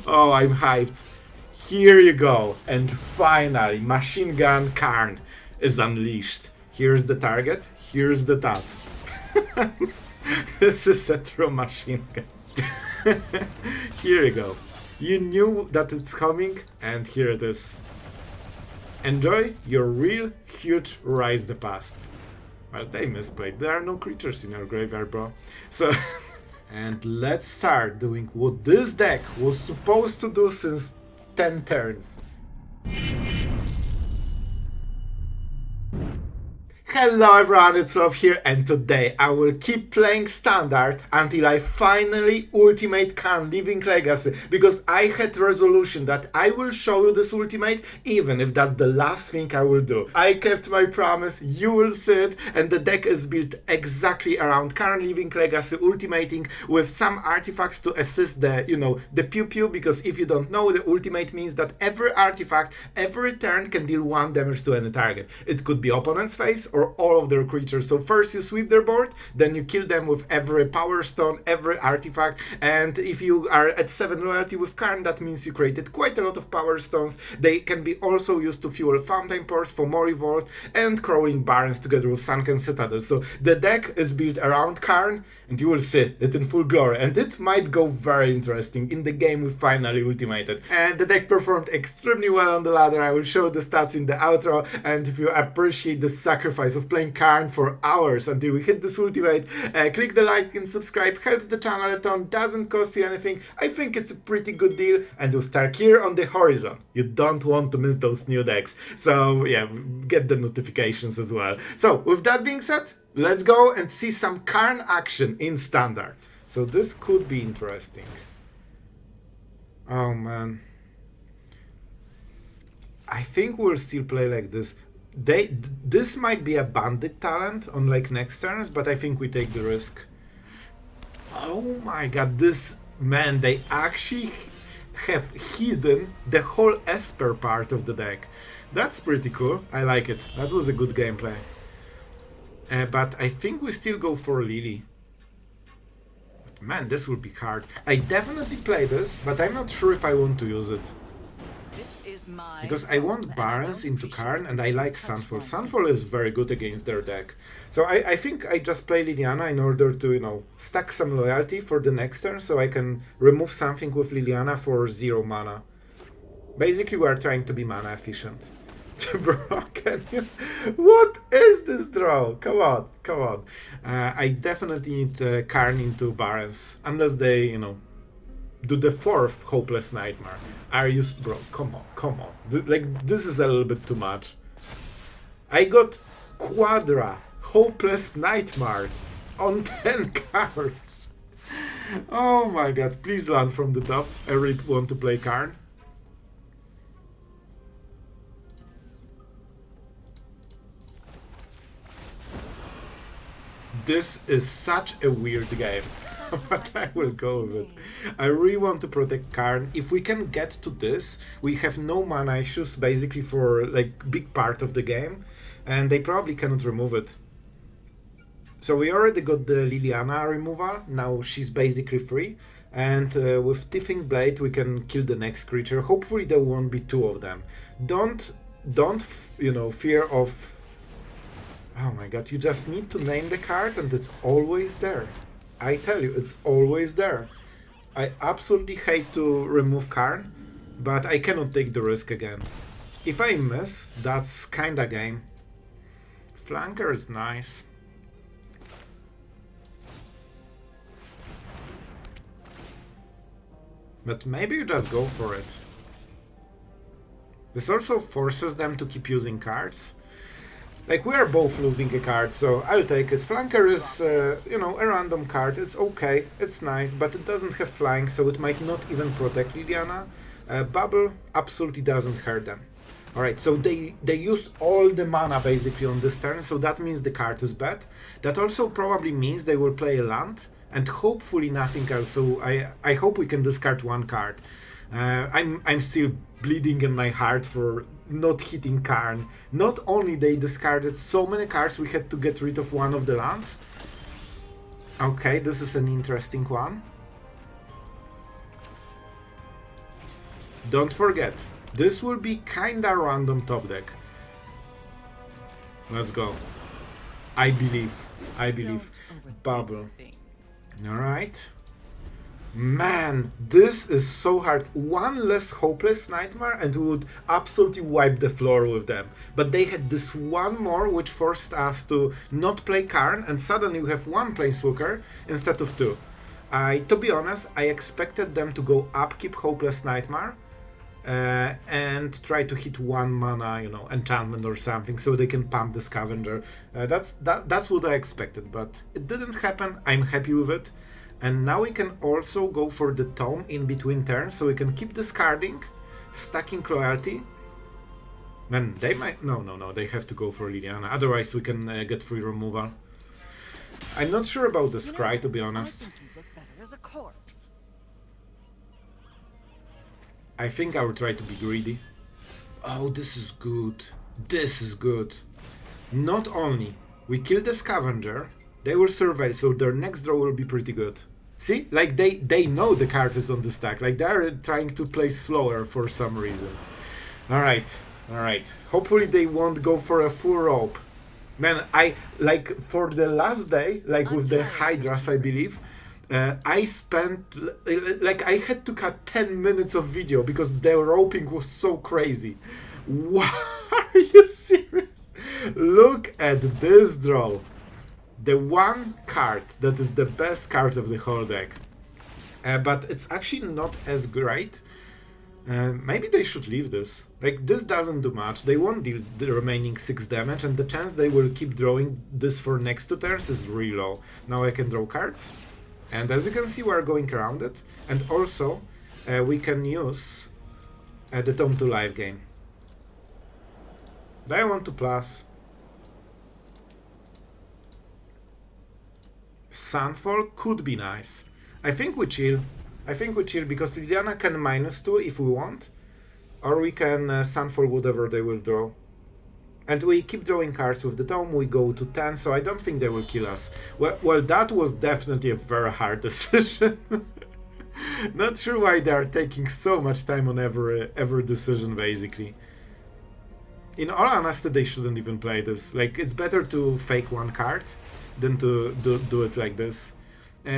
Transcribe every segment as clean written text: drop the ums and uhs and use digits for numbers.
Oh, I'm hyped. Here you go. And finally, Machine Gun Karn is unleashed. Here's the target. Here's the top. This is a true machine gun. Here you go. You knew that it's coming, and here it is. Enjoy your real huge Rise the Past. Well, they misplayed. There are no creatures in our graveyard, bro. So, and let's start doing what this deck was supposed to do since 10 turns. Hello everyone, it's Sloth here, and today I will keep playing Standard until I finally ultimate Karn Living Legacy, because I had resolution that I will show you this ultimate even if that's the last thing I will do. I kept my promise, you will see it, and the deck is built exactly around Karn Living Legacy ultimating with some artifacts to assist the, the pew pew, because if you don't know, the ultimate means that every artifact, every turn can deal 1 damage to any target. It could be opponent's face or all of their creatures. So first you sweep their board, then you kill them with every power stone, every artifact, and if you are at 7 loyalty with Karn, that means you created quite a lot of power stones. They can be also used to fuel Fountainports, Fomori Vault, and Crawling Barrens together with Sunken Citadel. So the deck is built around Karn, and you will see it in full glory, and it might go very interesting in the game we finally ultimated. And the deck performed extremely well on the ladder. I will show the stats in the outro, and if you appreciate the sacrifice of playing Karn for hours until we hit this ultimate, click the like and subscribe, helps the channel a ton, doesn't cost you anything. I think it's a pretty good deal, and with Tarkir on the horizon, you don't want to miss those new decks. So yeah, get the notifications as well. So with that being said, let's go and see some Karn action in Standard. So this could be interesting. Oh man. I think we'll still play like this. This might be a bandit talent on like next turns, but I think we take the risk. Oh my god, man, they actually have hidden the whole Esper part of the deck. That's pretty cool. I like it. That was a good gameplay. But I think we still go for Lily. But man, this will be hard. I definitely play this, but I'm not sure if I want to use it. Because I want Barrens into Karn, and I like Sunfall. Sunfall is very good against their deck. So I think I just play Liliana in order to, stack some loyalty for the next turn, so I can remove something with Liliana for 0 mana. Basically, we are trying to be mana efficient. Bro, can you? What is this draw? Come on, come on. I definitely need Karn into Barrens, unless they, do the 4th Hopeless Nightmare. Are you, bro? Come on, come on. This is a little bit too much. I got Quadra Hopeless Nightmare on 10 cards. Oh my god! Please land from the top. I really want to play Karn. This is such a weird game, but I will go with it. I really want to protect Karn. If we can get to this, we have no mana issues basically for like big part of the game, and they probably cannot remove it. So we already got the Liliana removal, now she's basically free, and with Tithing Blade we can kill the next creature. Hopefully there won't be 2 of them. Don't fear of... Oh my god, you just need to name the card and it's always there. I tell you, it's always there. I absolutely hate to remove Karn, but I cannot take the risk again. If I miss, that's kinda game. Flanker is nice. But maybe you just go for it. This also forces them to keep using cards. Like, we are both losing a card, so I'll take it. Flanker is, a random card. It's okay, it's nice, but it doesn't have flying, so it might not even protect Liliana. Bubble absolutely doesn't hurt them. Alright, so they used all the mana basically on this turn, so that means the card is bad. That also probably means they will play a land, and hopefully nothing else, so I hope we can discard 1 card. I'm still bleeding in my heart for not hitting Karn. Not only they discarded so many cards, we had to get rid of 1 of the lands. Okay, this is an interesting one. Don't forget, this will be kinda random top deck. Let's go. I believe. Bubble. Alright. Man, this is so hard. One less hopeless nightmare and we would absolutely wipe the floor with them. But they had this one more which forced us to not play Karn, and suddenly we have one planeswalker instead of two. To be honest, I expected them to go upkeep hopeless nightmare and try to hit one mana, you know, enchantment or something, so they can pump the scavenger. That's what I expected, but it didn't happen. I'm happy with it. And now we can also go for the tome in between turns, so we can keep discarding, stacking loyalty. Man, they might... No, they have to go for Liliana, otherwise we can get free removal. I'm not sure about the Scry, to be honest. I think I will try to be greedy. Oh, this is good. This is good. Not only we kill the scavenger, they will survey, so their next draw will be pretty good. See? Like, they know the card is on the stack. Like, they're trying to play slower for some reason. Alright. Hopefully they won't go for a full rope. Man, like, for the last day, like, with the Hydras, I believe, I spent, like, I had to cut 10 minutes of video because the roping was so crazy. What? Are you serious? Look at this draw. The one card that is the best card of the whole deck. But it's actually not as great. Maybe they should leave this. Like, this doesn't do much. They won't deal the remaining 6 damage, and the chance they will keep drawing this for next 2 turns is really low. Now I can draw cards. And as you can see, we're going around it. And also, we can use the Tome to live gain. Do I want to plus? Sunfall could be nice. I think we chill. Because Liliana can -2 if we want. Or we can Sunfall whatever they will draw. And we keep drawing cards with the Tome, we go to 10, so I don't think they will kill us. Well, that was definitely a very hard decision. Not sure why they are taking so much time on every decision, basically. In all honesty, they shouldn't even play this. Like, it's better to fake one card than to do it like this.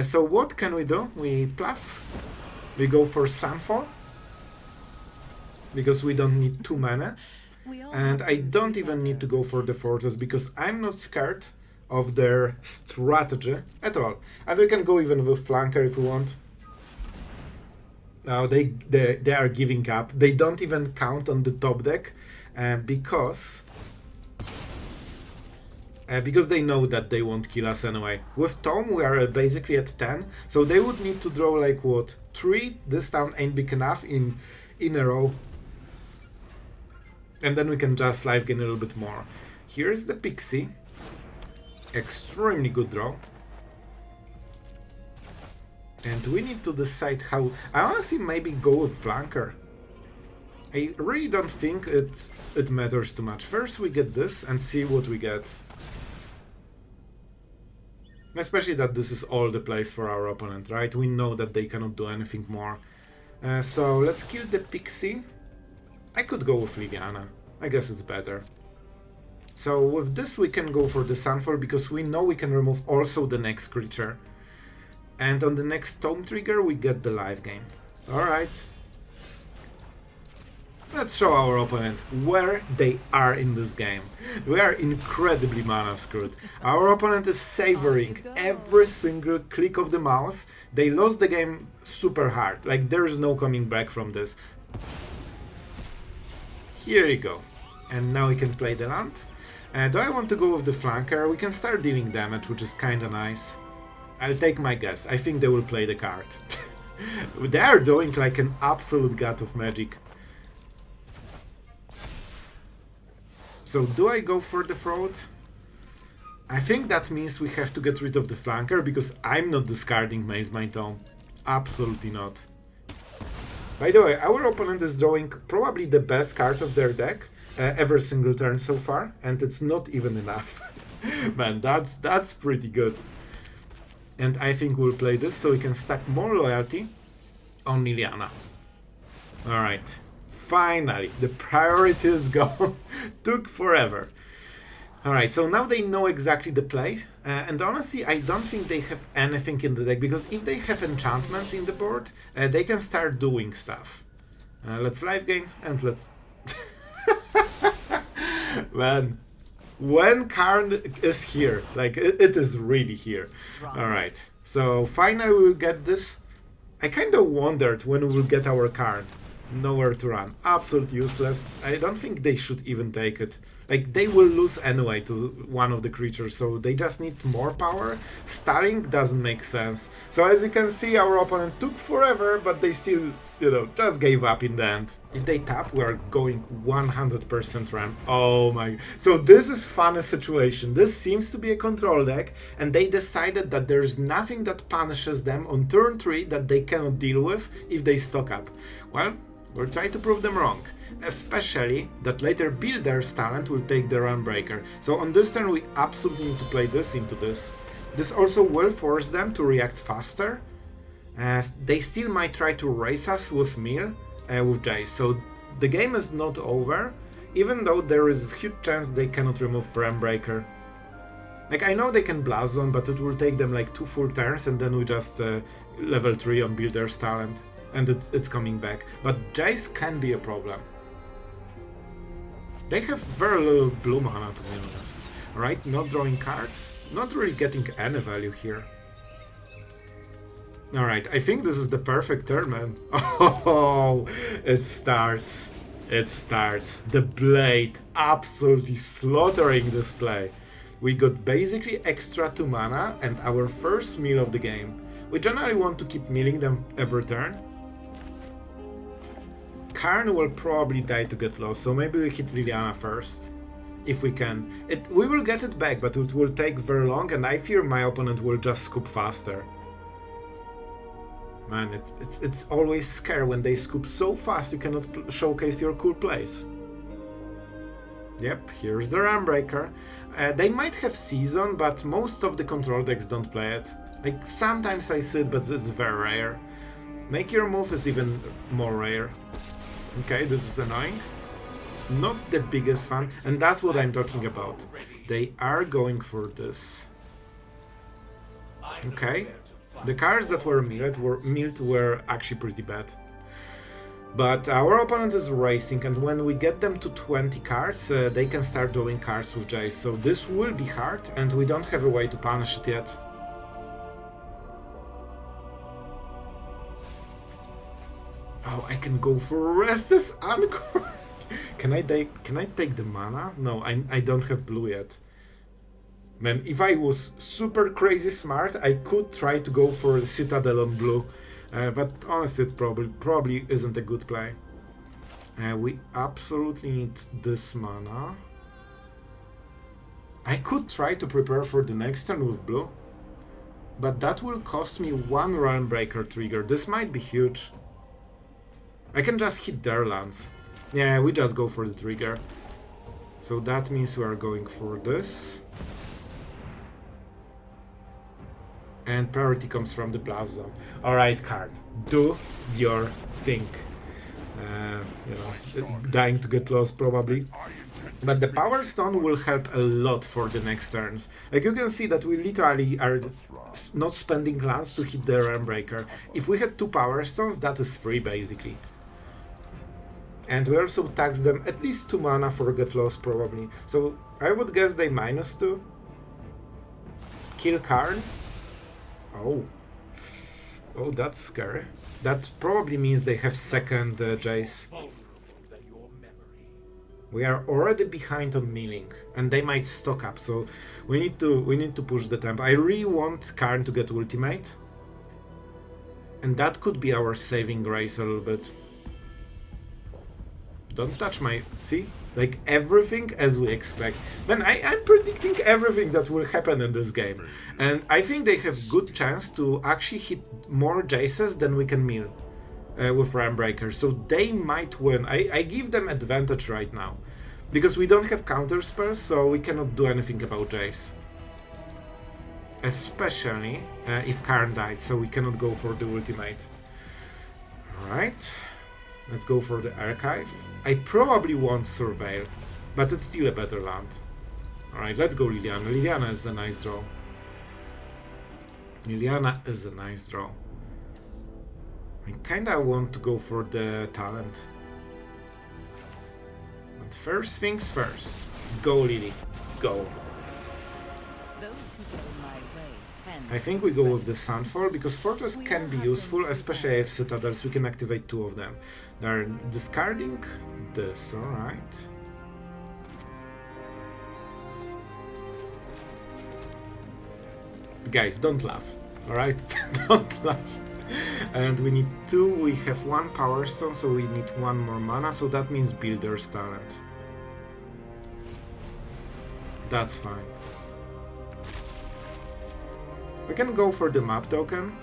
So what can we do? We plus. We go for Sunfall. Because we don't need 2 mana. And I don't even need to go for the Fortress because I'm not scared of their strategy at all. And we can go even with Flanker if we want. Now they are giving up. They don't even count on the top deck because they know that they won't kill us anyway. With Tome we are basically at 10, so they would need to draw like what? 3? This town ain't big enough in a row. And then we can just live gain a little bit more. Here's the Pixie. Extremely good draw. And we need to decide how... I honestly maybe go with Flanker. I really don't think it matters too much. First we get this and see what we get. Especially that this is all the place for our opponent, right? We know that they cannot do anything more. So let's kill the Pixie. I could go with Liliana. I guess it's better. So with this we can go for the Sunfall because we know we can remove also the next creature. And on the next Tome trigger we get the live gain. Alright. Let's show our opponent where they are in this game. We are incredibly mana screwed. Our opponent is savoring every single click of the mouse. They lost the game super hard. Like, there's no coming back from this. Here you go. And now we can play the land. Do I want to go with the Flanker? We can start dealing damage, which is kinda nice. I'll take my guess. I think they will play the card. They are doing like an absolute god of magic. So do I go for the fraud? I think that means we have to get rid of the Flanker because I'm not discarding Mazemind Tome. Absolutely not. By the way, our opponent is drawing probably the best card of their deck every single turn so far, and it's not even enough. Man, that's pretty good. And I think we'll play this so we can stack more loyalty on Liliana. Alright. Finally, the priority is gone. Took forever. Alright, so now they know exactly the play, and honestly I don't think they have anything in the deck, because if they have enchantments in the board, they can start doing stuff. Let's live game, and let's... Man, when Karn is here, like, it is really here. Alright, so finally we'll get this. I kind of wondered when we will get our Karn. Nowhere to run. Absolute useless. I don't think they should even take it. Like, they will lose anyway to one of the creatures, so they just need more power. Stalling doesn't make sense. So as you can see, our opponent took forever, but they still, you know, just gave up in the end. If they tap, we are going 100% ramp. Oh my... So this is funny situation. This seems to be a control deck, and they decided that there's nothing that punishes them on turn 3 that they cannot deal with if they stock up. Well, we'll try to prove them wrong. Especially that later Builder's talent will take the Realmbreaker. So on this turn we absolutely need to play this into this. This also will force them to react faster, as they still might try to race us with Mill, with Jace. So the game is not over, even though there is a huge chance they cannot remove Realmbreaker. Like, I know they can Blast Zone, but it will take them like 2 full turns, and then we just level 3 on Builder's talent. And it's coming back. But Jace can be a problem. They have very little blue mana, to be honest. Alright, not drawing cards, not really getting any value here. Alright, I think this is the perfect turn, man. Oh, it starts. It starts. The Blade absolutely slaughtering this play. We got basically extra 2 mana and our first mill of the game. We generally want to keep milling them every turn. Karn will probably die to get lost, so maybe we hit Liliana first. If we can. We will get it back, but it will take very long, and I fear my opponent will just scoop faster. Man, it's always scary when they scoop so fast you cannot showcase your cool plays. Yep, here's the Realmbreaker. They might have Season, but most of the control decks don't play it. Like, sometimes I see it, but it's very rare. Make your move is even more rare. Okay, this is annoying. Not the biggest fan, and that's what I'm talking about. They are going for this. Okay, the cards that were milled were actually pretty bad. But our opponent is racing, and when we get them to 20 cards, they can start drawing cards with Jace. So this will be hard, and we don't have a way to punish it yet. Oh, I can go for Restless Encore. Can I take the mana? No, I don't have blue yet. Man, if I was super crazy smart, I could try to go for the Citadel on blue. But honestly, it probably isn't a good play. We absolutely need this mana. I could try to prepare for the next turn with blue. But that will cost me 1 Realmbreaker trigger. This might be huge. I can just hit their lands. Yeah, we just go for the trigger. So that means we are going for this. And priority comes from the Blast Zone. Alright, Karn, do your thing. You know, dying to get lost probably. But the Power Stone will help a lot for the next turns. Like, you can see that we literally are not spending lands to hit the Realmbreaker. If we had 2 Power Stones, that is free basically. And we also tax them at least 2 mana for Get Lost probably. So I would guess they -2. Kill Karn. Oh. Oh, that's scary. That probably means they have second Jace. We are already behind on milling, and they might stock up, so we need to push the tempo. I really want Karn to get ultimate. And that could be our saving grace a little bit. Don't touch my... See? Like, everything as we expect. Man, I'm predicting everything that will happen in this game. And I think they have good chance to actually hit more Jaces than we can mill with Realmbreaker. So they might win. I give them advantage right now. Because we don't have counter spells, so we cannot do anything about Jace. Especially if Karn died, so we cannot go for the ultimate. Alright. Let's go for the Archive. I probably won't Surveil, but it's still a better land. Alright, let's go Liliana. Liliana is a nice draw. Liliana is a nice draw. I kinda want to go for the talent. But first things first. Go Lily. Go. I think we go with the Sunfall, because Fortress can be useful, especially if Citadels, we can activate 2 of them. They're discarding this, alright. Guys, don't laugh, alright? Don't laugh. And we need 2, we have 1 Power Stone, so we need 1 more mana, so that means Builder's Talent. That's fine. We can go for the map token.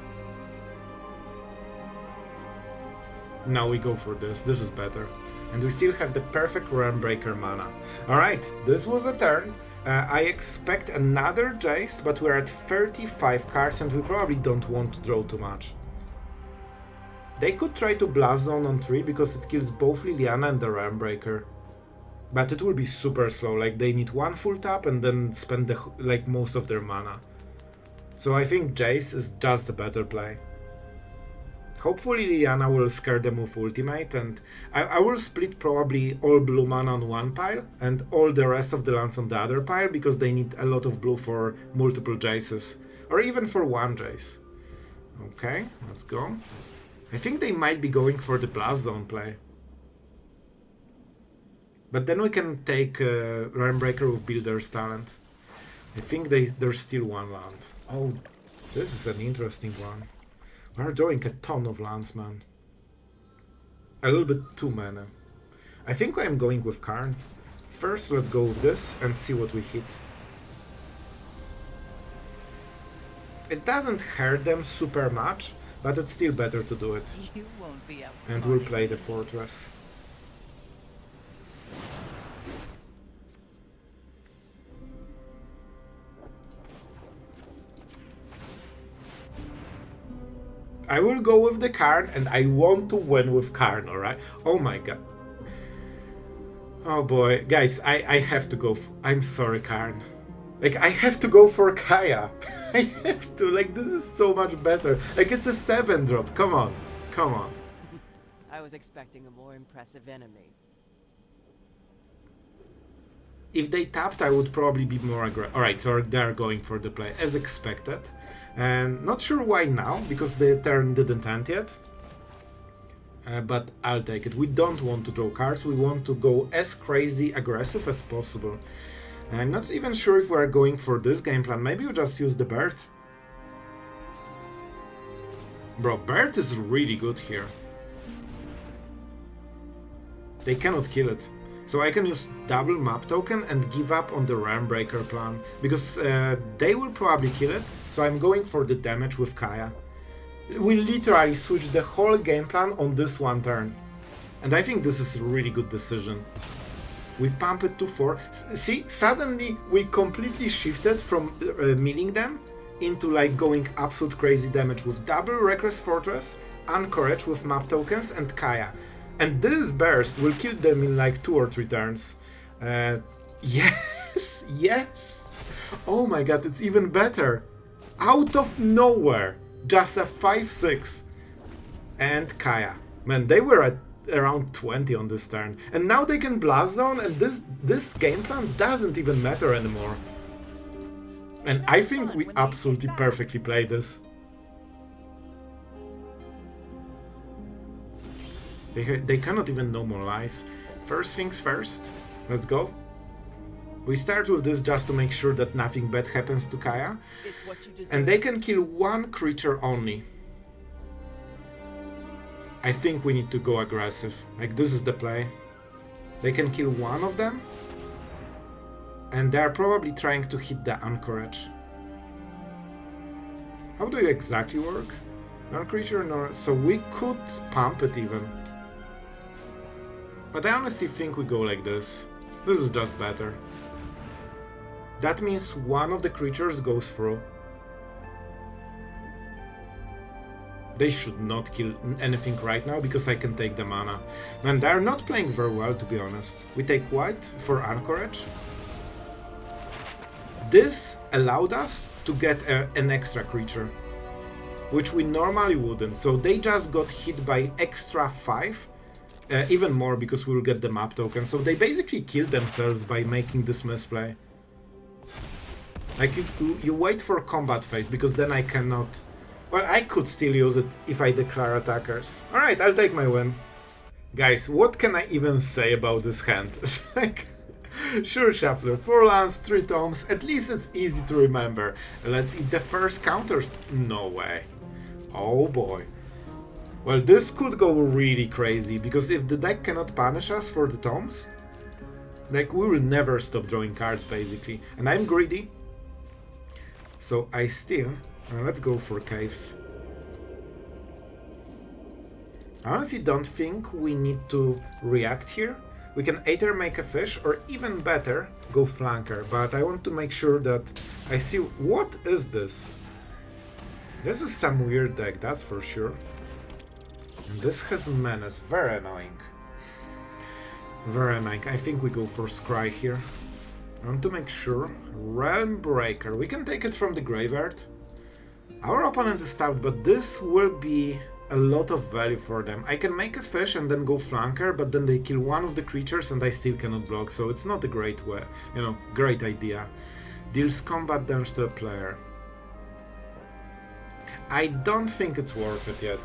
Now we go for this. This is better. And we still have the perfect Realmbreaker mana. Alright, this was a turn. I expect another Jace, but we're at 35 cards and we probably don't want to draw too much. They could try to Blast Zone on 3 because it kills both Liliana and the Realmbreaker. But it will be super slow, like they need 1 full tap and then spend most of their mana. So I think Jace is just a better play. Hopefully Liliana will scare them with ultimate, and I will split probably all blue mana on 1 pile and all the rest of the lands on the other pile, because they need a lot of blue for multiple Jaces, or even for 1 Jace. Okay, let's go. I think they might be going for the Blast Zone play. But then we can take Realmbreaker with Builder's Talent. I think there's still 1 land. Oh, this is an interesting one. We're drawing a ton of lands, man. A little bit too many. I think I'm going with Karn. First, let's go with this and see what we hit. It doesn't hurt them super much, but it's still better to do it. And we'll play the Fortress. I will go with the Karn, and I want to win with Karn, alright? Oh my god. Oh boy. Guys, I have to go. I'm sorry, Karn. Like, I have to go for Kaya. I have to. Like, this is so much better. Like, it's a 7-drop. Come on. Come on. I was expecting a more impressive enemy. If they tapped, I would probably be more aggressive. Alright, so they're going for the play, as expected. And not sure why now, because the turn didn't end yet. But I'll take it. We don't want to draw cards, we want to go as crazy aggressive as possible. I'm not even sure if we're going for this game plan. Maybe we just use the bird. Bro, bird is really good here. They cannot kill it. So I can use double map token and give up on the Realmbreaker plan, because they will probably kill it, so I'm going for the damage with Kaya. We literally switched the whole game plan on this 1 turn. And I think this is a really good decision. We pump it to 4. See, suddenly we completely shifted from milling them into like going absolute crazy damage with double Restless Fortress, Anchorage with map tokens and Kaya. And this burst will kill them in like 2 or 3 turns. Yes, yes. Oh my god, it's even better. Out of nowhere, just a 5/6. And Kaya. Man, they were at around 20 on this turn. And now they can Blast Zone, and this game plan doesn't even matter anymore. And I think we absolutely perfectly played this. They cannot even normalize. First things first, let's go. We start with this just to make sure that nothing bad happens to Kaya. And they can kill 1 creature only. I think we need to go aggressive. Like, this is the play. They can kill 1 of them. And they're probably trying to hit the Anchorage. How do you exactly work? Non-creature, no. So we could pump it even. But I honestly think we go like this. This is just better. That means 1 of the creatures goes through. They should not kill anything right now because I can take the mana. Man, they're not playing very well, to be honest. We take white for Anchorage. This allowed us to get an extra creature, which we normally wouldn't. So they just got hit by extra 5, even more because we will get the map token. So they basically killed themselves by making this misplay. Like you wait for combat phase because then I cannot. Well, I could still use it if I declare attackers. Alright, I'll take my win. Guys, what can I even say about this hand? Like, sure, Shuffler, 4 lands, 3 tomes, at least it's easy to remember. Let's eat the first counters. No way. Oh boy. Well, this could go really crazy, because if the deck cannot punish us for the tomes, like, we will never stop drawing cards, basically. And I'm greedy, so I still... let's go for caves. I honestly don't think we need to react here. We can either make a fish or, even better, go flanker. But I want to make sure that I see... What is this? This is some weird deck, that's for sure. And this has menace. Very annoying. Very annoying. I think we go for scry here. I want to make sure. Realmbreaker. We can take it from the graveyard. Our opponent is stout, but this will be a lot of value for them. I can make a fish and then go flanker, but then they kill one of the creatures and I still cannot block, so it's not a great way, great idea. Deals combat damage to a player. I don't think it's worth it yet.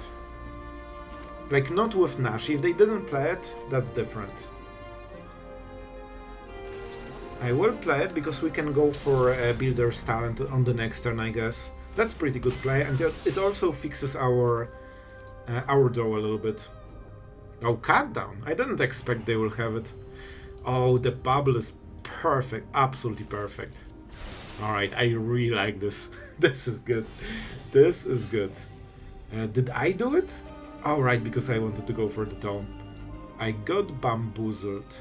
Like, not with Nash. If they didn't play it, that's different. I will play it because we can go for a Builder's Talent on the next turn, I guess. That's pretty good play, and it also fixes our draw a little bit. Oh, cut down! I didn't expect they will have it. Oh, the bubble is perfect, absolutely perfect. Alright, I really like this. This is good. This is good. Did I do it? Oh, right, because I wanted to go for the tome. I got bamboozled.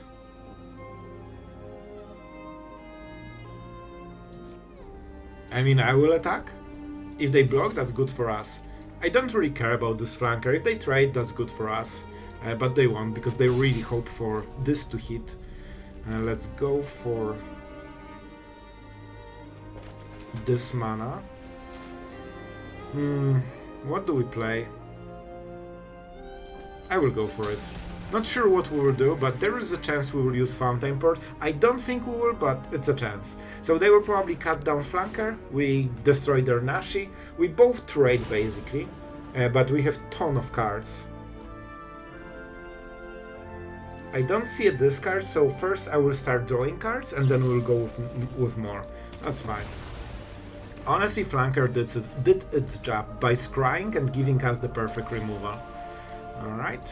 I mean, I will attack. If they block, that's good for us. I don't really care about this flanker. If they trade, that's good for us. But they won't, because they really hope for this to hit. Let's go for this mana. What do we play? I will go for it. Not sure what we will do, but there is a chance we will use Fountainport. I don't think we will, but it's a chance. So they will probably cut down flanker, we destroy their Nashi, we both trade basically, but we have ton of cards. I don't see a discard, so first I will start drawing cards and then we'll go with more. That's fine. Honestly, flanker did its job by scrying and giving us the perfect removal. Alright.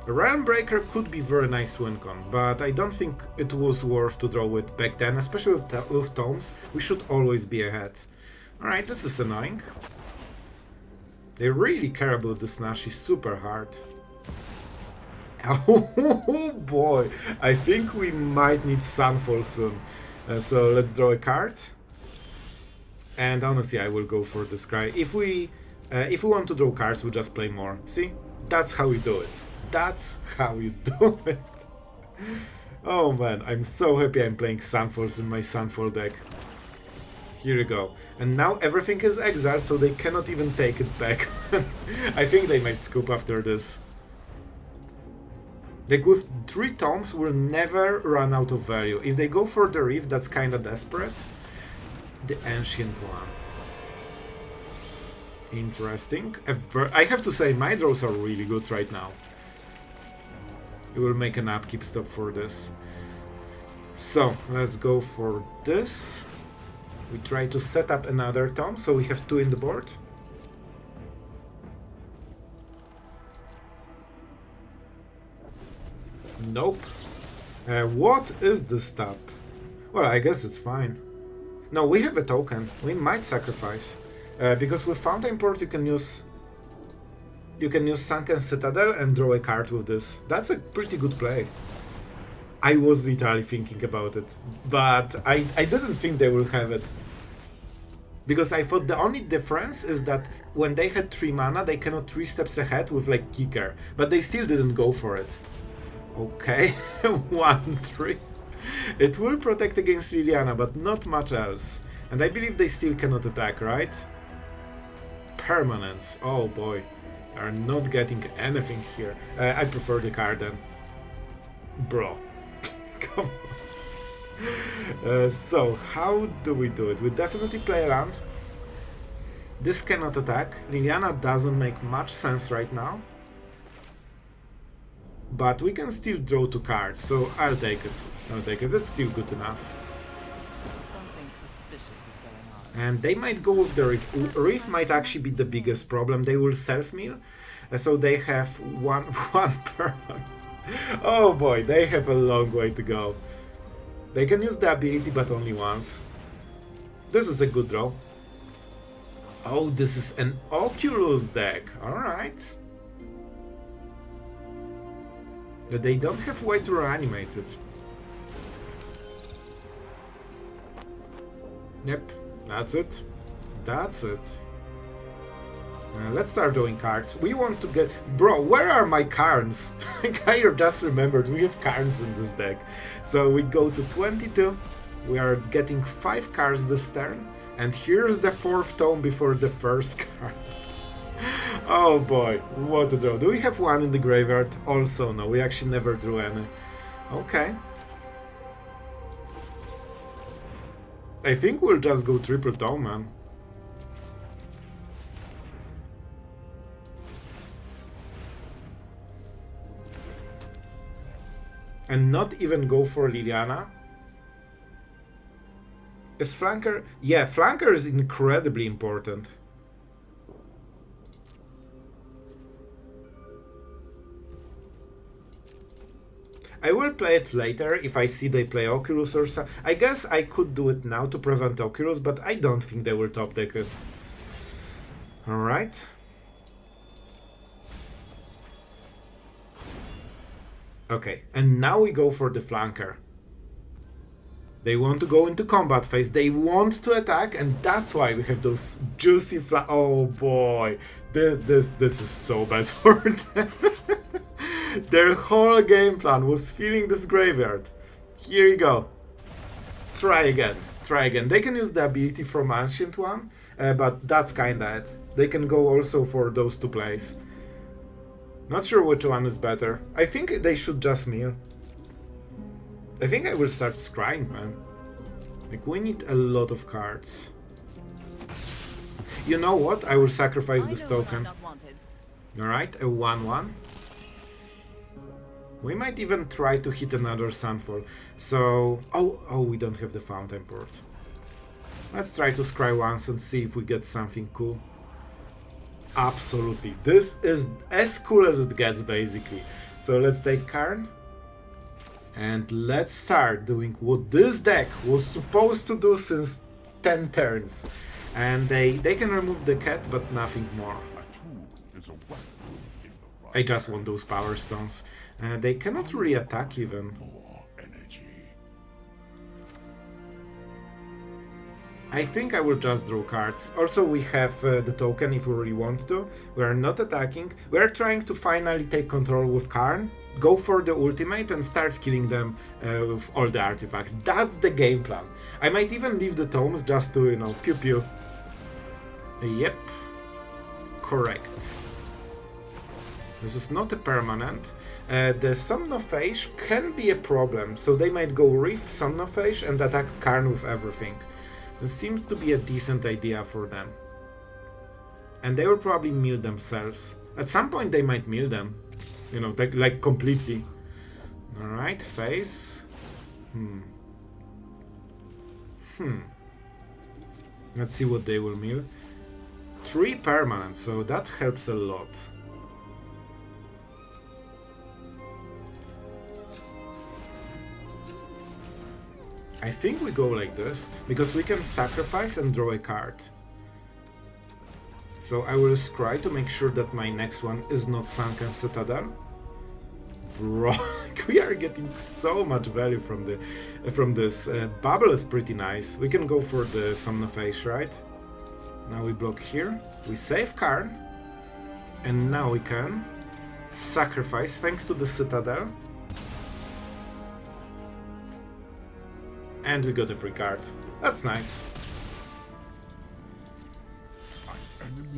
Realmbreaker could be very nice win con, but I don't think it was worth to draw it back then, especially with tomes. We should always be ahead. Alright, this is annoying. They really care about this Nashi super hard. Oh boy, I think we might need Sunfall soon. So let's draw a card. And honestly, I will go for this cry. If we want to draw cards, we just play more. See? That's how we do it. That's how you do it. Oh man, I'm so happy I'm playing Sunfalls in my Sunfall deck. Here you go. And now everything is exiled, so they cannot even take it back. I think they might scoop after this. Like, with 3 tomes, we'll never run out of value. If they go for the Reef, that's kinda desperate. The Ancient One. Interesting. I have to say, my draws are really good right now. We will make an upkeep stop for this. So, let's go for this. We try to set up another tome, so we have 2 in the board. Nope. What is this tab? Well, I guess it's fine. No, we have a token. We might sacrifice. Because with Fountainport you can use Sunken Citadel and draw a card with this. That's a pretty good play. I was literally thinking about it, but I didn't think they will have it. Because I thought the only difference is that when they had 3 mana, they cannot 3 steps ahead with like Kicker, but they still didn't go for it. Okay, 1-3. It will protect against Liliana, but not much else. And I believe they still cannot attack, right? Permanence. Oh boy, are not getting anything here. I prefer the card then. Bro, come on. So, how do we do it? We definitely play land. This cannot attack. Liliana doesn't make much sense right now. But we can still draw 2 cards, so I'll take it. I'll take it. It's still good enough. Something suspicious is going on. And they might go with the Reef. Reef might actually be the biggest problem. They will self-mill, so they have one permanent. Oh boy, they have a long way to go. They can use the ability, but only once. This is a good draw. Oh, this is an Oculus deck. Alright. They don't have way to reanimate it. Yep, that's it. That's it. Let's start doing cards. We want to get... Bro, where are my Karns? I just remembered we have Karns in this deck. So we go to 22. We are getting 5 cards this turn. And here's the 4th tome before the first card. Oh boy, what a draw. Do we have one in the graveyard? Also no, we actually never drew any. Okay. I think we'll just go triple tome, man. And not even go for Liliana. Is Flanker? Yeah, Flanker is incredibly important. I will play it later if I see they play Oculus or something. I guess I could do it now to prevent Oculus, but I don't think they will top deck it. Alright. Okay, and now we go for the Flanker. They want to go into combat phase, they want to attack, and that's why we have those juicy oh boy, this is so bad for them. Their whole game plan was filling this graveyard. Here you go. Try again, try again. They can use the ability from Ancient One, but that's kinda it. They can go also for those 2 plays. Not sure which one is better. I think they should just mill. I think I will start scrying, man. Like, we need a lot of cards. You know what? I will sacrifice this token. Alright, a 1-1. We might even try to hit another Sunfall. So... Oh, we don't have the Fountainport. Let's try to scry once and see if we get something cool. Absolutely. This is as cool as it gets, basically. So let's take Karn. And let's start doing what this deck was supposed to do since 10 turns. And they can remove the cat, but nothing more. I just want those power stones. They cannot really attack even. I think I will just draw cards. Also, we have the token if we really want to. We are not attacking. We are trying to finally take control with Karn. Go for the ultimate and start killing them with all the artifacts. That's the game plan. I might even leave the tomes just to, you know, pew pew. Yep. Correct. This is not a permanent. The Somnophage can be a problem, so they might go Reef, Somnophage and attack Karn with everything. This seems to be a decent idea for them. And they will probably mill themselves. At some point they might mill them. You know, like completely. Alright, face. Let's see what they will mill. 3 permanents, so that helps a lot. I think we go like this, because we can sacrifice and draw a card. So I will scry to make sure that my next one is not Sunken Citadel. Bro, we are getting so much value from this. Bauble is pretty nice. We can go for the Somnophage, right? Now we block here. We save Karn. And now we can sacrifice thanks to the Citadel. And we got a free card. That's nice.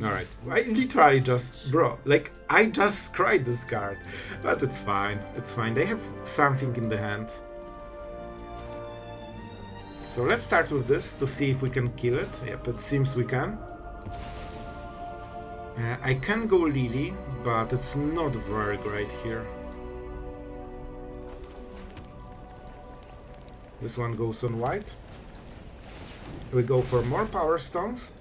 Alright, I literally just... Bro, like, I just cried this card. But it's fine, it's fine. They have something in the hand. So let's start with this to see if we can kill it. Yep, it seems we can. I can go Lily, but it's not very great here. This one goes on white. We go for more power stones.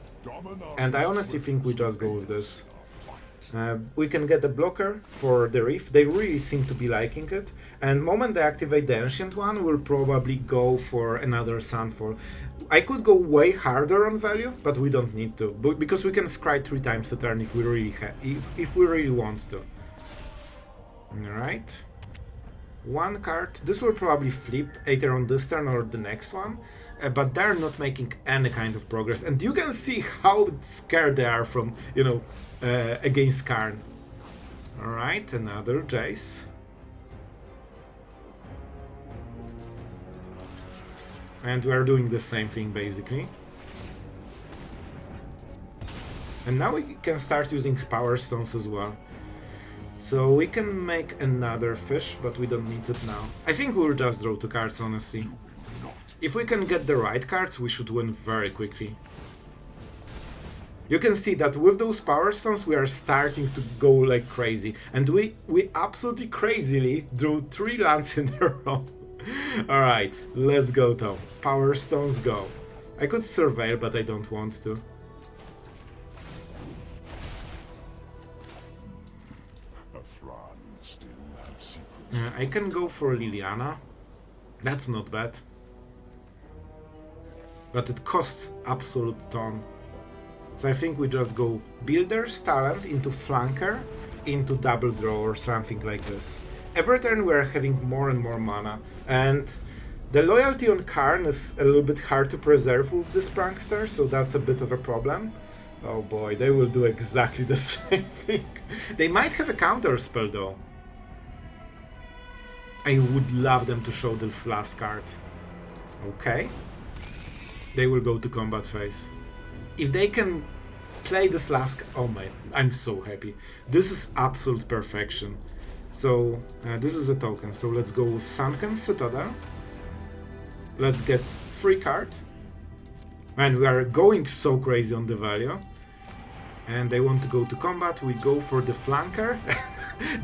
And I honestly think we just go with this. We can get a blocker for the Reef. They really seem to be liking it. And the moment they activate the Ancient one, we'll probably go for another Sunfall. I could go way harder on value, but we don't need to, because we can scry 3 times a turn if we really if we really want to. Alright. One card. This will probably flip either on this turn or the next one. But they're not making any kind of progress, and you can see how scared they are from, you know, against Karn. Alright, another Jace. And we're doing the same thing basically. And now we can start using Power Stones as well. So we can make another fish, but we don't need it now. I think we'll just draw 2 cards, honestly. If we can get the right cards, we should win very quickly. You can see that with those Power Stones we are starting to go like crazy. And we absolutely crazily drew 3 lands in a row. Alright, let's go Tom. Power Stones go. I could surveil, but I don't want to. I can go for Liliana. That's not bad. But it costs absolute ton. So I think we just go Builder's Talent into Flanker, into Double Draw or something like this. Every turn we are having more and more mana, and the loyalty on Karn is a little bit hard to preserve with this prankster, so that's a bit of a problem. Oh boy, they will do exactly the same thing. They might have a counter spell though. I would love them to show this last card. Okay. They will go to combat phase. If they can play this last... Oh my, I'm so happy. This is absolute perfection. So, this is a token. So let's go with Sunken Citadel. Let's get free card. Man, we are going so crazy on the value. And they want to go to combat. We go for the flanker.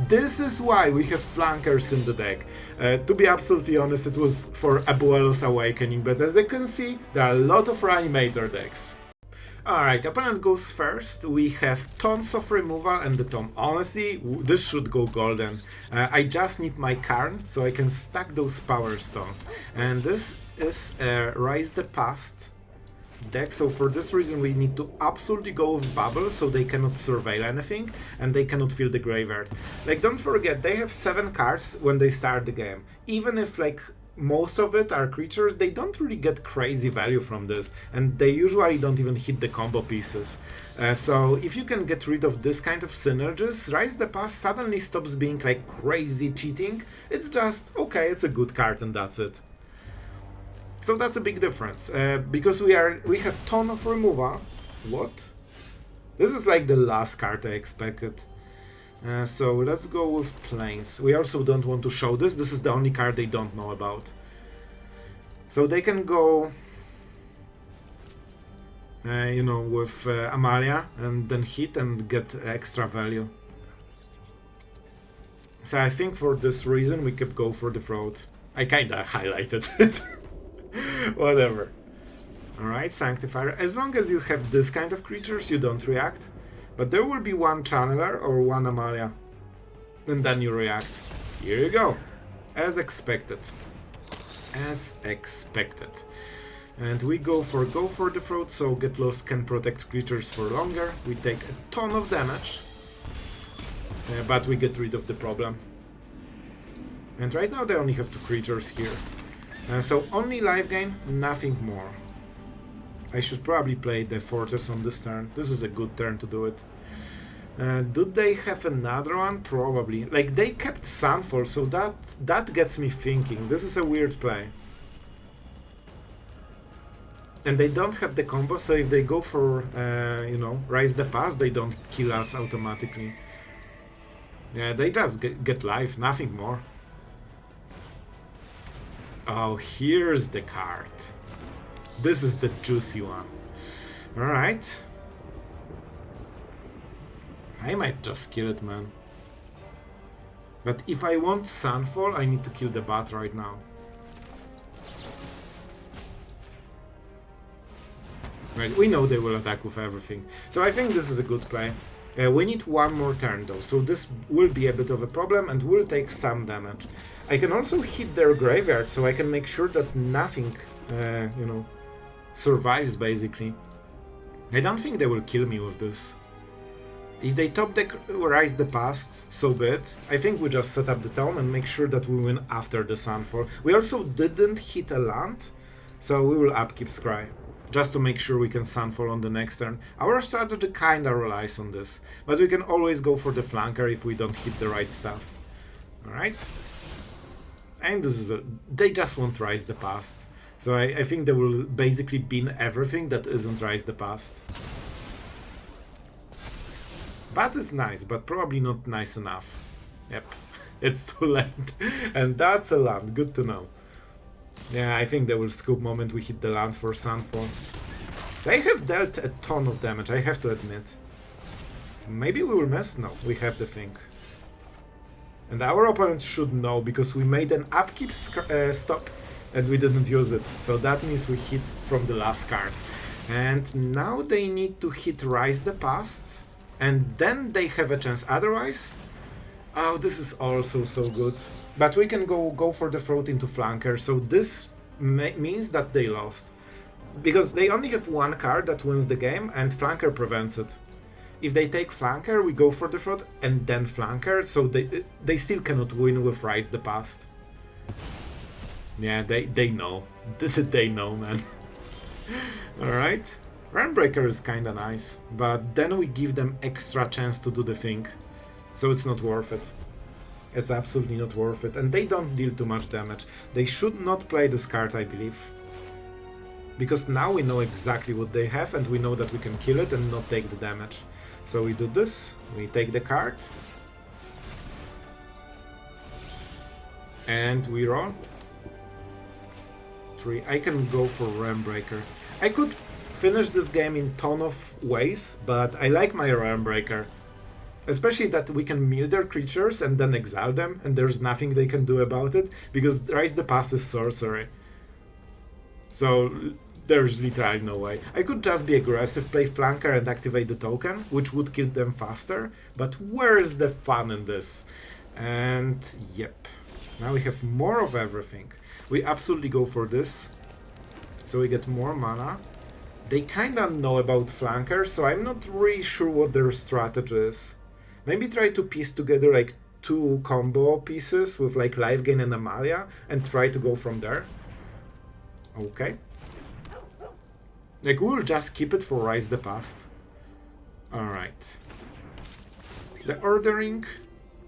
This is why we have flankers in the deck. To be absolutely honest, it was for Abuelo's Awakening, but as you can see, there are a lot of Reanimator decks. Alright, opponent goes first. We have tons of removal and the Tome. Honestly, this should go golden. I just need my Karn, so I can stack those Power Stones. And this is Rise the Past deck, so for this reason we need to absolutely go with Bauble, so they cannot surveil anything and they cannot fill the graveyard. Like, don't forget, they have 7 cards when they start the game. Even if like most of it are creatures, they don't really get crazy value from this, and they usually don't even hit the combo pieces. So if you can get rid of this kind of synergies, Rise the Past suddenly stops being like crazy cheating. It's just, okay, it's a good card and that's it. So that's a big difference, because we have ton of removal. What? This is like the last card I expected. So let's go with Plains. We also don't want to show this. This is the only card they don't know about. So they can go, you know, with Amalia and then hit and get extra value. So I think for this reason we could go for the Throat. I kinda highlighted it. Whatever. Alright, Sanctifier. As long as you have this kind of creatures, you don't react. But there will be one Channeler or one Amalia. And then you react. Here you go. As expected. As expected. And we go for the Throat, so Get Lost can protect creatures for longer. We take a ton of damage. But we get rid of the problem. And right now they only have 2 creatures here. So only life gain, nothing more. I should probably play the fortress on this turn. This is a good turn to do it. Do they have another one? Probably. Like, they kept Sunfall, so that gets me thinking. This is a weird play. And they don't have the combo, so if they go for, you know, Rise the Pass, they don't kill us automatically. Yeah, they just get life, nothing more. Oh, here's the card. This is the juicy one. Alright. I might just kill it, man. But if I want Sunfall, I need to kill the bat right now. Right, we know they will attack with everything. So I think this is a good play. We need one more turn though, so this will be a bit of a problem and will take some damage. I can also hit their graveyard, so I can make sure that nothing, you know, survives basically. I don't think they will kill me with this. If they top deck Rise the Past, so be it. I think we just set up the tome and make sure that we win after the Sunfall. We also didn't hit a land, so we will upkeep Scry, just to make sure we can Sunfall on the next turn. Our strategy kinda relies on this, but we can always go for the flanker if we don't hit the right stuff. Alright? And this is they just won't Rise the Past. So I think they will basically bin everything that isn't Rise the Past. Bat is nice, but probably not nice enough. Yep, it's too late. And that's a land, good to know. Yeah, I think they will scoop moment we hit the land for Sunfall. They have dealt a ton of damage, I have to admit. Maybe we will miss? No, we have the thing. And our opponent should know, because we made an upkeep stop and we didn't use it. So that means we hit from the last card. And now they need to hit Rise the Past. And then they have a chance. Otherwise, oh, this is also so good. But we can go for the throat into flanker. So this means that they lost, because they only have one card that wins the game, and flanker prevents it. If they take flanker, we go for the throat and then flanker. So they still cannot win with Rise the Past. Yeah, they know. They know, man. All right. Realmbreaker is kinda nice, but then we give them extra chance to do the thing, so it's not worth it. It's absolutely not worth it, and they don't deal too much damage. They should not play this card, I believe, because now we know exactly what they have, and we know that we can kill it and not take the damage. So we do this, we take the card, and we roll. 3. I can go for Realmbreaker. I could finish this game in ton of ways, but I like my Realmbreaker. Especially that we can mill their creatures and then exile them, and there's nothing they can do about it, because Rise the Past is sorcery. So there's literally no way. I could just be aggressive, play flanker and activate the token, which would kill them faster, but where's the fun in this? And yep, now we have more of everything. We absolutely go for this, so we get more mana. They kinda know about flanker, so I'm not really sure what their strategy is. Maybe try to piece together like 2 combo pieces with like life gain and Amalia and try to go from there. Okay. Like, we'll just keep it for Rise the Past. Alright. The ordering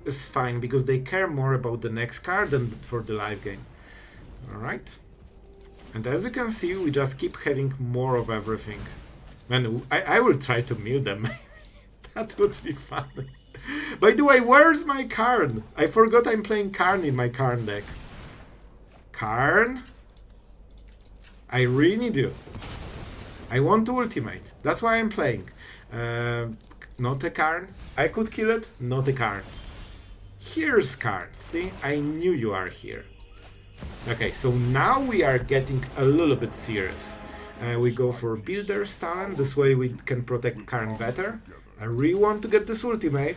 is fine because they care more about the next card than for the life gain. Alright. And as you can see, we just keep having more of everything. And I will try to mill them. That would be fun. By the way, where's my Karn? I forgot I'm playing Karn in my Karn deck. Karn? I really need you. I want to ultimate. That's why I'm playing. Not a Karn. I could kill it. Not a Karn. Here's Karn. See? I knew you are here. Okay, so now we are getting a little bit serious. We go for Builder's Talent, this way we can protect Karn better. I really want to get this ultimate.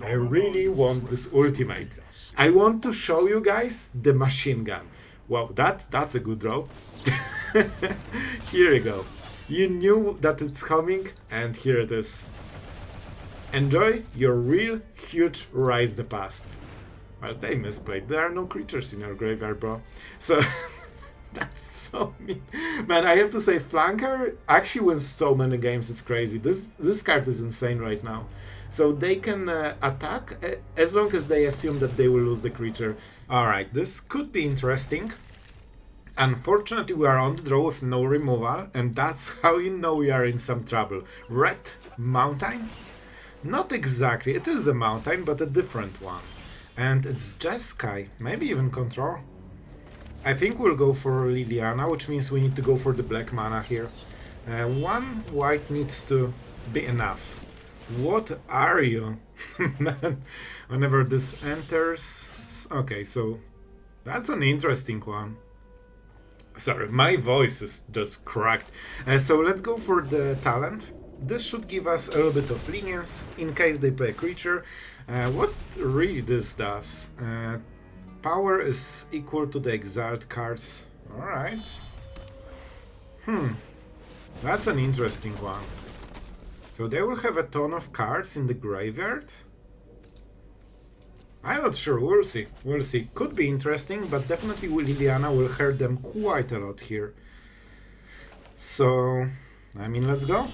I really want this ultimate. I want to show you guys the machine gun. Wow, that's a good draw. Here you go. You knew that it's coming, and here it is. Enjoy your real huge Rise the Past. Well, they misplayed. There are no creatures in your graveyard, bro. So, That's so mean. Man, I have to say, Flanker actually wins so many games, it's crazy. This card is insane right now. So they can attack as long as they assume that they will lose the creature. Alright, this could be interesting. Unfortunately, we are on the draw with no removal, and that's how you know we are in some trouble. Red Mountain? Not exactly, it is a mountain, but a different one. And it's Jeskai, maybe even control. I think we'll go for Liliana, which means we need to go for the black mana here. One white needs to be enough. What are you? Man, whenever this enters... Okay, so that's an interesting one. Sorry, my voice is just cracked. So let's go for the talent. This should give us a little bit of lenience in case they play a creature. What really this does? Power is equal to the exiled cards. Alright. That's an interesting one. So they will have a ton of cards in the graveyard? I'm not sure, we'll see. We'll see. Could be interesting, but definitely Liliana will hurt them quite a lot here. So, I mean, let's go.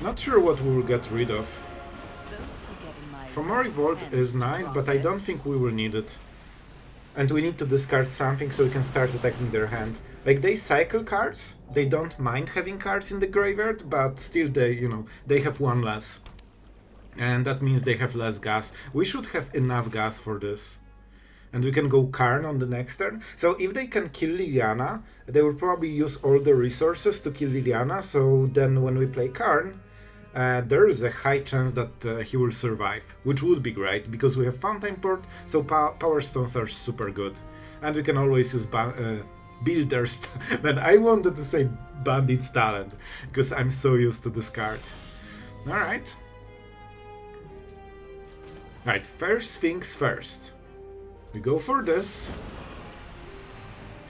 Not sure what we will get rid of. Fomori Vault is nice, but I don't think we will need it. And we need to discard something so we can start attacking their hand. Like, they cycle cards, they don't mind having cards in the graveyard, but still they, you know, they have one less. And that means they have less gas. We should have enough gas for this. And we can go Karn on the next turn. So if they can kill Liliana, they will probably use all the resources to kill Liliana, so then when we play Karn, there is a high chance that he will survive, which would be great, because we have Fountainport, so power stones are super good. And we can always use Builder's... Man, I wanted to say Bandit's Talent, because I'm so used to this card. Alright. Alright, first things first. We go for this.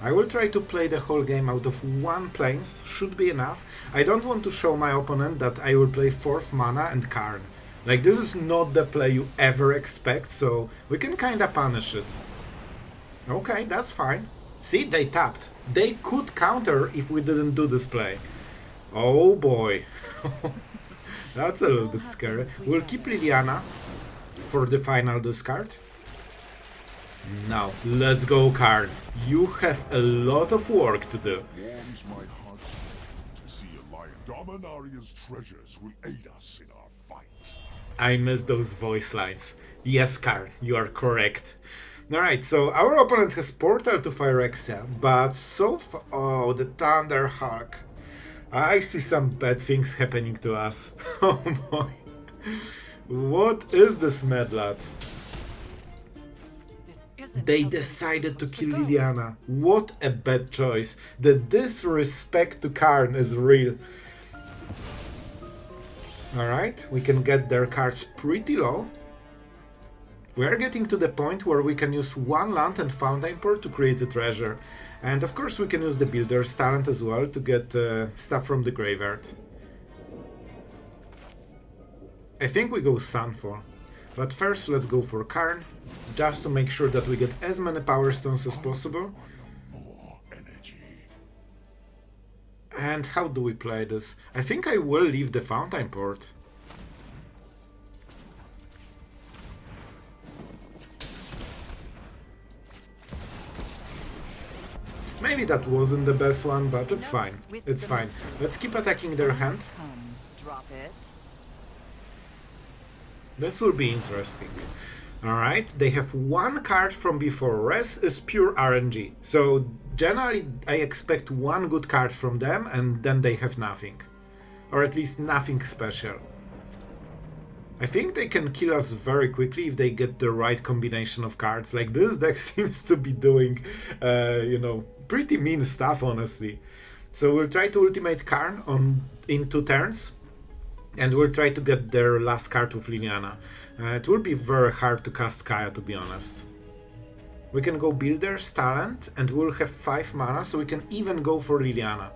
I will try to play the whole game out of one plains, should be enough. I don't want to show my opponent that I will play 4th mana and Karn. Like, this is not the play you ever expect, so we can kinda punish it. Okay, that's fine. See, they tapped. They could counter if we didn't do this play. Oh boy. That's a little bit scary. We'll keep Liliana for the final discard. Now, let's go, Karn. You have a lot of work to do. Warms my heart to see a lion. Dominaria's treasures will aid us in our fight. I miss those voice lines. Yes, Karn, you are correct. Alright, so our opponent has Portal to Phyrexia, but so far... Oh, the Thunderhawk. I see some bad things happening to us. Oh boy. What is this mad lad? They decided to kill Liliana. What a bad choice. The disrespect to Karn is real. Alright, we can get their cards pretty low. We are getting to the point where we can use one land and Fountainport to create a treasure. And of course we can use the Builder's Talent as well to get stuff from the graveyard. I think we go Sunfall. But first let's go for Karn, just to make sure that we get as many power stones as possible. And how do we play this? I think I will leave the Fountainport. Maybe that wasn't the best one, but it's fine. It's fine. Let's keep attacking their hand. Drop it. This will be interesting. Alright, they have one card from before. Rest is pure RNG. So generally I expect one good card from them and then they have nothing. Or at least nothing special. I think they can kill us very quickly if they get the right combination of cards. Like, this deck seems to be doing, you know, pretty mean stuff, honestly. So we'll try to ultimate Karn in 2 turns. And we'll try to get their last card with Liliana. It will be very hard to cast Kaya, to be honest. We can go Builder's Talent, and we'll have 5 mana, so we can even go for Liliana.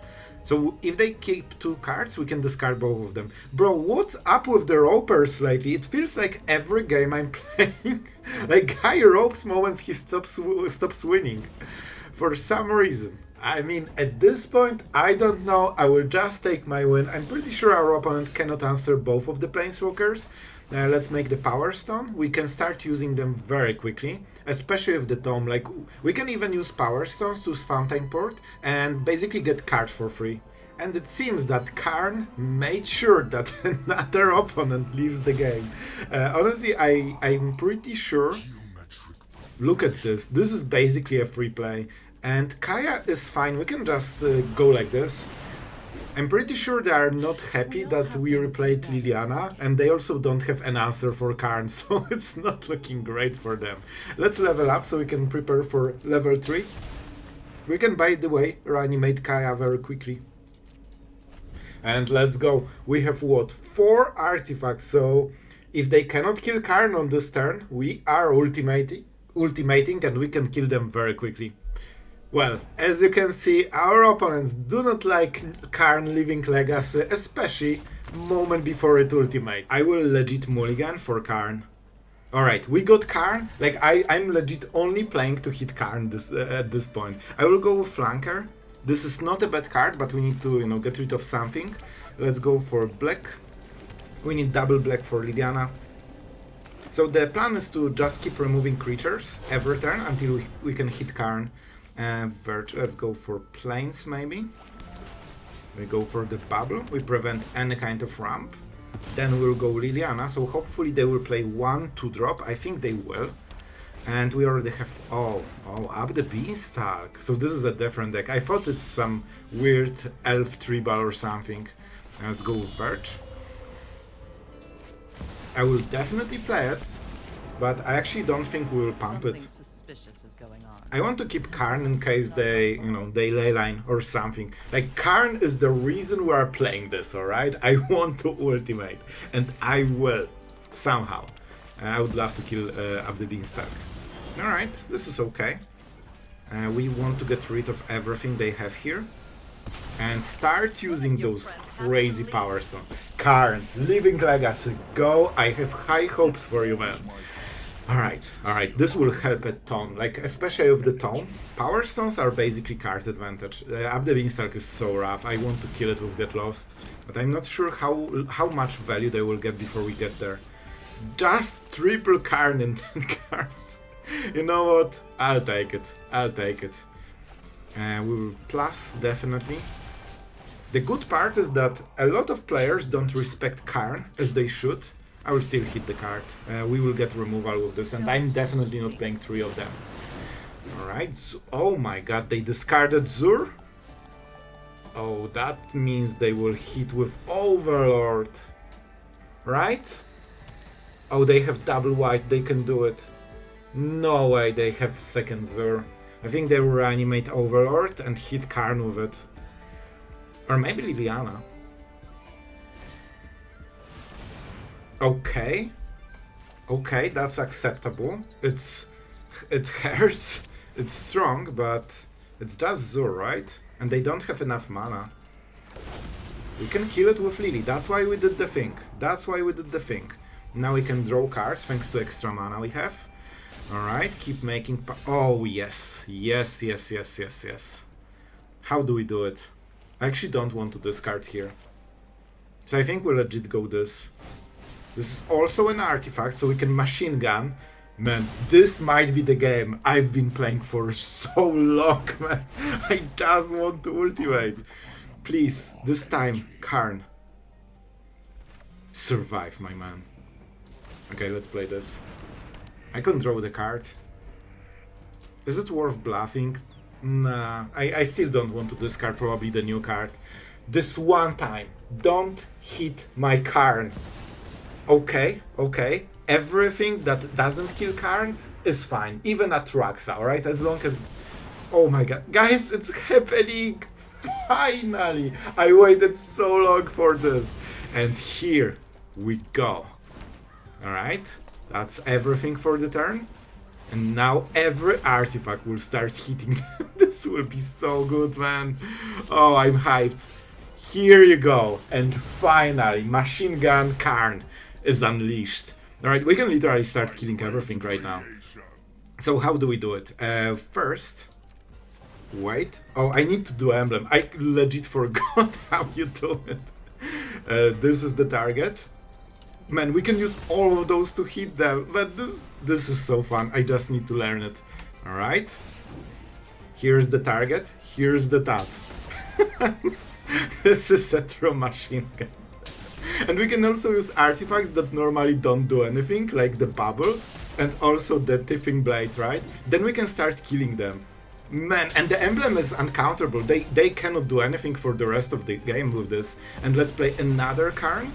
So if they keep 2 cards, we can discard both of them. Bro, what's up with the ropers lately? It feels like every game I'm playing, like guy ropes moments he stops winning. For some reason. I mean, at this point, I don't know. I will just take my win. I'm pretty sure our opponent cannot answer both of the Planeswalkers. Let's make the Power Stone. We can start using them very quickly, especially with the Tome. Like, we can even use Power Stones to use Fountainport and basically get cards for free. And it seems that Karn made sure that another opponent leaves the game. Honestly, I'm pretty sure. Look at this. This is basically a free play. And Kaya is fine. We can just go like this. I'm pretty sure they are not happy that we replayed Liliana, and they also don't have an answer for Karn, so it's not looking great for them. Let's level up so we can prepare for level 3. We can, by the way, reanimate Kaya very quickly. And let's go. We have what? 4 artifacts, so if they cannot kill Karn on this turn, we are ultimating and we can kill them very quickly. Well, as you can see, our opponents do not like Karn leaving Legacy, especially moment before it ultimate. I will legit mulligan for Karn. Alright, we got Karn. Like, I'm legit only playing to hit Karn at this point. I will go with Flanker. This is not a bad card, but we need to, you know, get rid of something. Let's go for black. We need double black for Liliana. So the plan is to just keep removing creatures every turn until we can hit Karn. Verge. Let's go for planes maybe. We go for the bubble. We prevent any kind of ramp. Then we'll go Liliana. So hopefully they will play 1/2 drop. I think they will. And we already have up the beanstalk. So this is a different deck. I thought it's some weird elf tribal or something. Let's go with Verge. I will definitely play it, but I actually don't think we will pump it. I want to keep Karn in case they, you know, they leyline or something. Like, Karn is the reason we are playing this, alright? I want to ultimate, and I will, somehow. I would love to kill up the beanstalk. Alright, this is okay. We want to get rid of everything they have here. And start using those crazy power stones. Karn, Living Legacy, go! I have high hopes for you, man. Alright, this will help a ton, like, especially with the Tome. Power Stones are basically card advantage. Up the Beanstalk is so rough, I want to kill it with Get Lost. But I'm not sure how much value they will get before we get there. Just triple Karn in 10 cards. You know what? I'll take it. We will plus, definitely. The good part is that a lot of players don't respect Karn as they should. I will still hit the card. We will get removal with this, and I'm definitely not playing 3 of them. Alright, oh my god, they discarded Zur? Oh, that means they will hit with Overlord. Right? Oh, they have double white, they can do it. No way they have second Zur. I think they will reanimate Overlord and hit Karn with it. Or maybe Liliana. Okay, that's acceptable. It hurts, it's strong, but it's just Zur, right? And they don't have enough mana. We can kill it with Lily, that's why we did the thing. Now we can draw cards thanks to extra mana we have. Alright, keep making... Oh, yes. How do we do it? I actually don't want to discard here. So I think we'll legit go this. This is also an artifact, so we can machine gun. Man, this might be the game I've been playing for so long, man. I just want to ultimate. Please, this time, Karn. Survive, my man. Okay, let's play this. I can draw the card. Is it worth bluffing? Nah, I still don't want to discard probably the new card. This one time, don't hit my Karn. Okay. Everything that doesn't kill Karn is fine. Even Atraxa, alright? As long as... Oh my god. Guys, it's happening! Finally! I waited so long for this. And here we go. Alright? That's everything for the turn. And now every artifact will start hitting this This will be so good, man. Oh, I'm hyped. Here you go. And finally, Machine Gun Karn is unleashed. Alright, we can literally start killing everything right now. So how do we do it? First... Wait. Oh, I need to do emblem. I legit forgot how you do it. This is the target. Man, we can use all of those to hit them, but this is so fun. I just need to learn it. Alright. Here's the target. Here's the tat. This is a true machine gun. And we can also use artifacts that normally don't do anything, like the bubble, and also the Tithing Blade, right? Then we can start killing them. Man, and the emblem is uncounterable. They cannot do anything for the rest of the game with this. And let's play another Karn.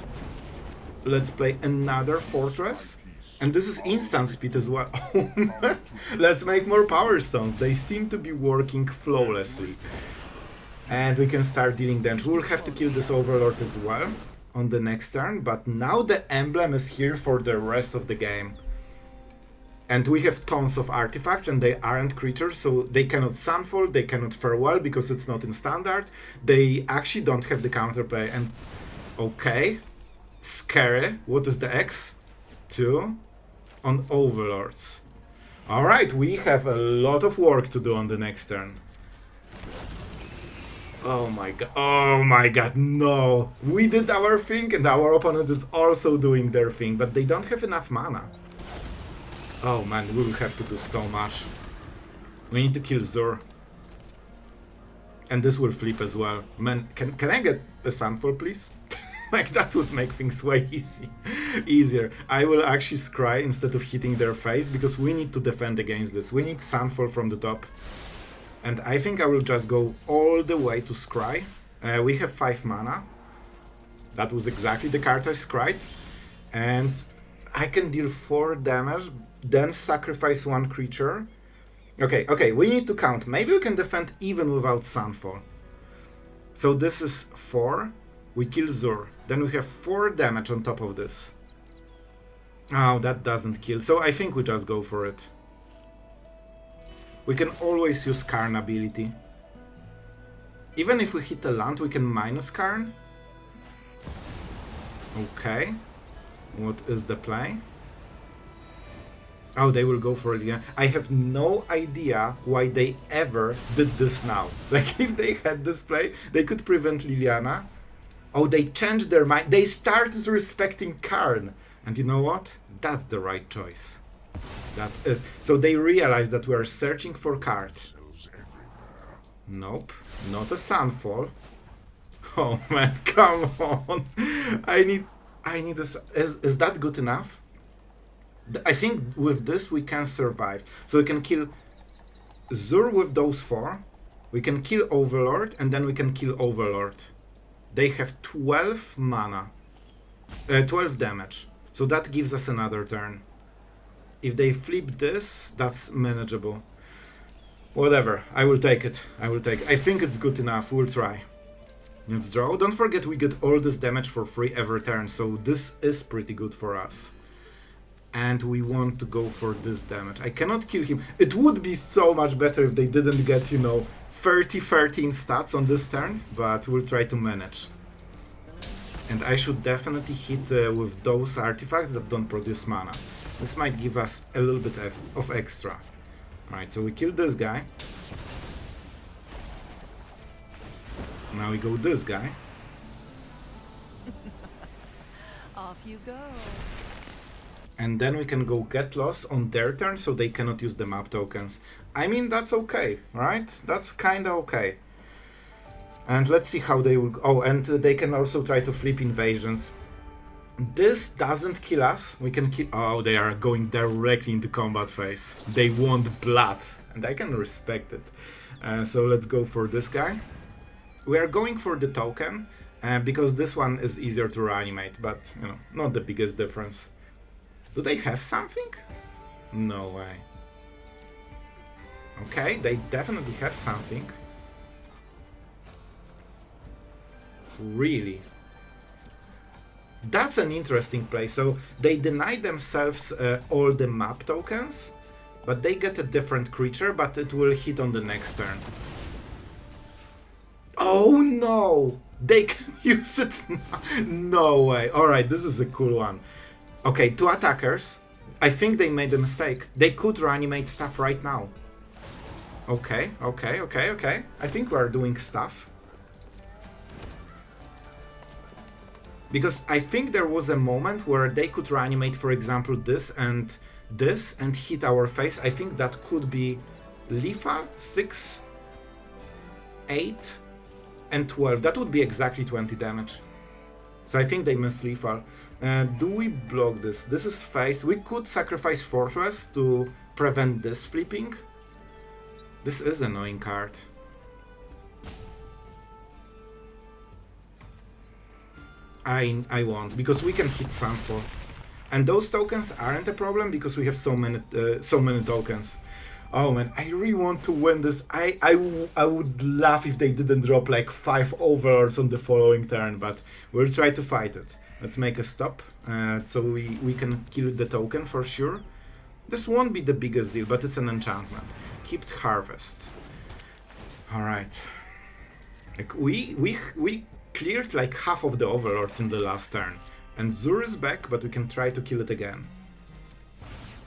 Let's play another Fortress. And this is instant speed as well. Let's make more Power Stones. They seem to be working flawlessly. And we can start dealing damage. We'll have to kill this Overlord as well on the next turn. But now the emblem is here for the rest of the game. And we have tons of artifacts, and they aren't creatures, so they cannot Sunfall, they cannot Farewell because it's not in standard. They actually don't have the counterplay, and okay, scary. What is the X? 2 on Overlords. Alright, we have a lot of work to do on the next turn. Oh my god, no! We did our thing, and our opponent is also doing their thing, but they don't have enough mana. Oh man, we will have to do so much. We need to kill Zur. And this will flip as well. Man, can I get a Sunfall, please? Like, that would make things way easier. I will actually scry instead of hitting their face, because we need to defend against this. We need Sunfall from the top. And I think I will just go all the way to scry. We have 5 mana. That was exactly the card I scried. And I can deal 4 damage, then sacrifice 1 creature. Okay, we need to count. Maybe we can defend even without Sunfall. So this is 4. We kill Zur. Then we have 4 damage on top of this. Oh, that doesn't kill. So I think we just go for it. We can always use Karn ability. Even if we hit a land, we can minus Karn. Okay. What is the play? Oh, they will go for it again. I have no idea why they ever did this now. Like, if they had this play, they could prevent Liliana. Oh, they changed their mind. They started respecting Karn. And you know what? That's the right choice. That is. So they realized that we are searching for cards. Nope. Not a Sunfall. Oh man, come on. I need a... Is that good enough? I think with this we can survive. So we can kill Zur with those 4. We can kill Overlord, and then we can kill Overlord. They have 12 mana. 12 damage. So that gives us another turn. If they flip this, that's manageable. Whatever, I will take it. I think it's good enough. We'll try. Let's draw. Don't forget we get all this damage for free every turn, so this is pretty good for us. And we want to go for this damage. I cannot kill him. It would be so much better if they didn't get, 30-13 stats on this turn, but we'll try to manage. And I should definitely hit with those artifacts that don't produce mana. This might give us a little bit of extra. Alright, so we kill this guy. Now we go this guy. Off you go. And then we can go get lost on their turn, so they cannot use the map tokens. I mean, that's okay, right? That's kinda okay. And let's see how they will... Oh, and they can also try to flip invasions. This doesn't kill us. We can kill... Oh, they are going directly into combat phase. They want blood, and I can respect it. So let's go for this guy. We are going for the token, because this one is easier to reanimate, but, not the biggest difference. Do they have something? No way. Okay, they definitely have something. Really? That's an interesting play. So they deny themselves all the map tokens, But they get a different creature, but it will hit on the next turn. Oh no! They can use it now. No way. Alright, this is a cool one. Okay, 2 attackers. I think they made a mistake. They could reanimate stuff right now. Okay. I think we're doing stuff. Because I think there was a moment where they could reanimate, for example, this and hit our face. I think that could be lethal. 6, 8, and 12. That would be exactly 20 damage. So I think they missed lethal. Do we block this? This is face. We could sacrifice Fortress to prevent this flipping. This is an annoying card. I won't, because we can hit Sunfall. And those tokens aren't a problem because we have so many tokens. Oh man, I really want to win this. I would laugh if they didn't drop like 5 overlords on the following turn, but we'll try to fight it. Let's make a stop, so we can kill the token for sure. This won't be the biggest deal, but it's an enchantment. Keep Harvest. Alright. Like we cleared like half of the overlords in the last turn. And Zur is back, but we can try to kill it again.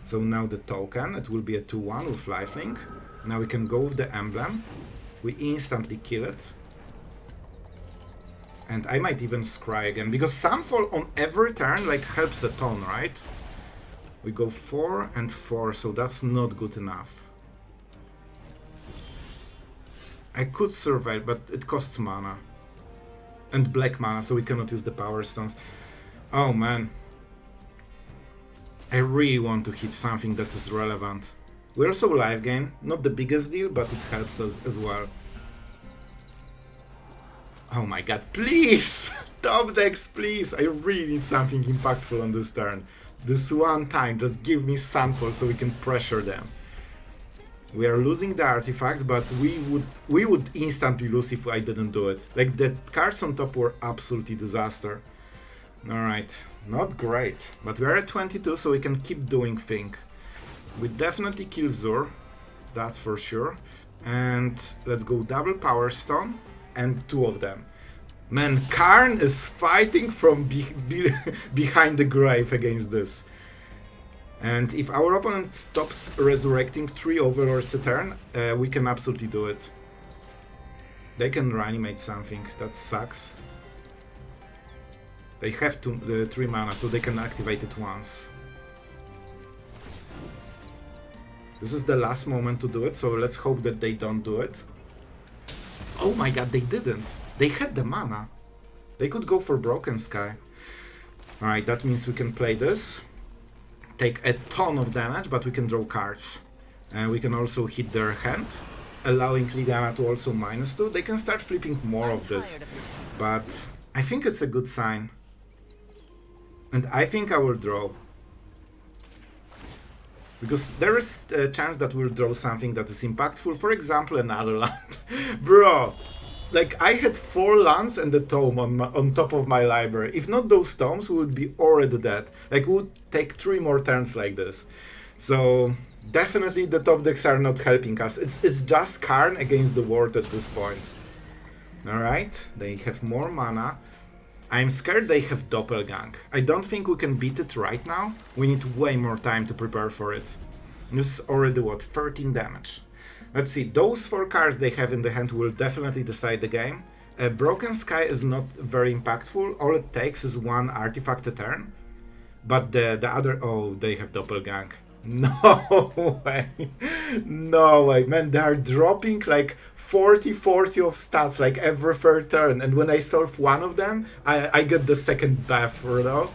So now the token, it will be a 2-1 with lifelink. Now we can go with the emblem. We instantly kill it. And I might even scry again, because Sunfall on every turn like helps a ton, right? We go 4 and 4, so that's not good enough. I could survive, but it costs mana. And black mana, so we cannot use the power stones. Oh man. I really want to hit something that is relevant. We also live gain, not the biggest deal, but it helps us as well. Oh my god, please! Top decks, please! I really need something impactful on this turn. This one time, just give me Sunfall so we can pressure them. We are losing the artifacts, but we would instantly lose if I didn't do it. Like, the cards on top were absolutely disaster. Alright, not great. But we're at 22, so we can keep doing thing. We definitely kill Zur, that's for sure. And let's go double Power Stone, and 2 of them. Man, Karn is fighting from behind the grave against this. And if our opponent stops resurrecting 3 overlords a turn, we can absolutely do it. They can reanimate something, that sucks. They have 3 mana, so they can activate it once. This is the last moment to do it, so let's hope that they don't do it. Oh my god, they didn't! They had the mana! They could go for Broken Sky. Alright, that means we can play this. Take a ton of damage, but we can draw cards. And we can also hit their hand, allowing Liliana to also -2. They can start flipping more of this, but I think it's a good sign. And I think I will draw. Because there is a chance that we'll draw something that is impactful, for example another land. Bro! Like, I had 4 lands and a tome on top of my library. If not those tomes, we would be already dead. Like, we would take 3 more turns like this. So, definitely the top decks are not helping us. It's just Karn against the world at this point. Alright, they have more mana. I'm scared they have Doppelgang. I don't think we can beat it right now. We need way more time to prepare for it. This is already, what, 13 damage. Let's see, those 4 cards they have in the hand will definitely decide the game. Broken Sky is not very impactful, all it takes is 1 artifact a turn. But the other... oh, they have Doppelgang. No way! No way, man, they are dropping like 40-40 of stats like every 3rd turn, and when I solve 1 of them, I get the second buff, you know?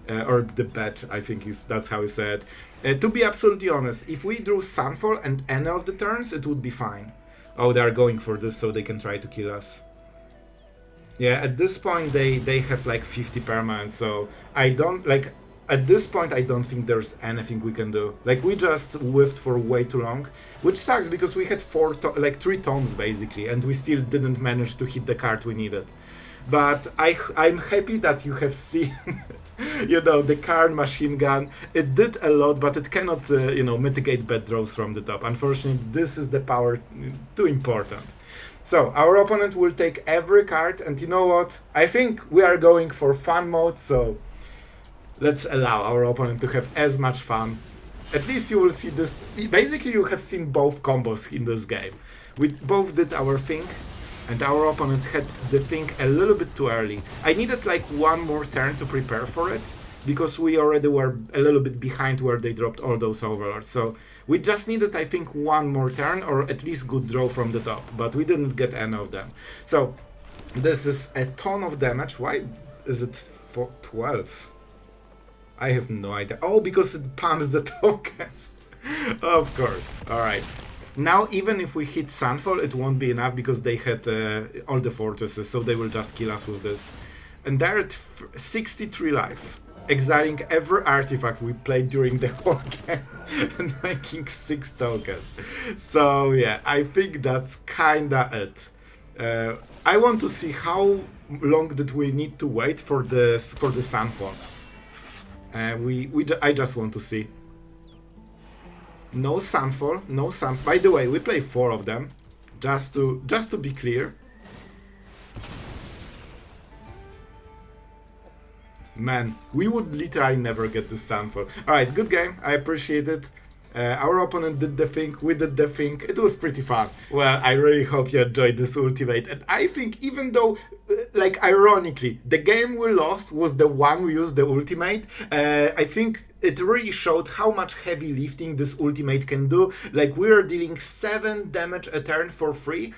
Or the bet, I think that's how he said. To be absolutely honest, if we drew Sunfall and any of the turns, it would be fine. Oh, they are going for this so they can try to kill us. Yeah, at this point they have like 50 permanents, so I don't, like, at this point I don't think there's anything we can do. Like, we just whiffed for way too long, which sucks because we had 3 tomes basically, and we still didn't manage to hit the card we needed. But I'm happy that you have seen, you know, the Karn machine gun. It did a lot, but it cannot, you know, mitigate bad draws from the top. Unfortunately, this is the power too important. So our opponent will take every card, and you know what? I think we are going for fun mode, so let's allow our opponent to have as much fun. At least you will see this. Basically, you have seen both combos in this game. We both did our thing, and our opponent had the thing a little bit too early. I needed like one more turn to prepare for it, because we already were a little bit behind where they dropped all those overlords. So we just needed, I think, one more turn, or at least good draw from the top, but we didn't get any of them. So this is a ton of damage. Why is it for 12? I have no idea. Oh, because it pumps the tokens. Of course. Alright. Now, even if we hit Sunfall, it won't be enough because they had all the fortresses, so they will just kill us with this. And they're at 63 life, exiling every artifact we played during the whole game and making 6 tokens. So yeah, I think that's kinda it. I want to see how long did we need to wait for the Sunfall. I just want to see. No Sunfall, no Sun. By the way, we play 4 of them, just to be clear. Man, we would literally never get the Sunfall. Alright, good game, I appreciate it. Our opponent did the thing, we did the thing, it was pretty fun. Well, I really hope you enjoyed this ultimate, and I think even though, like ironically, the game we lost was the one we used the ultimate, I think it really showed how much heavy lifting this ultimate can do. Like, we are dealing 7 damage a turn for free,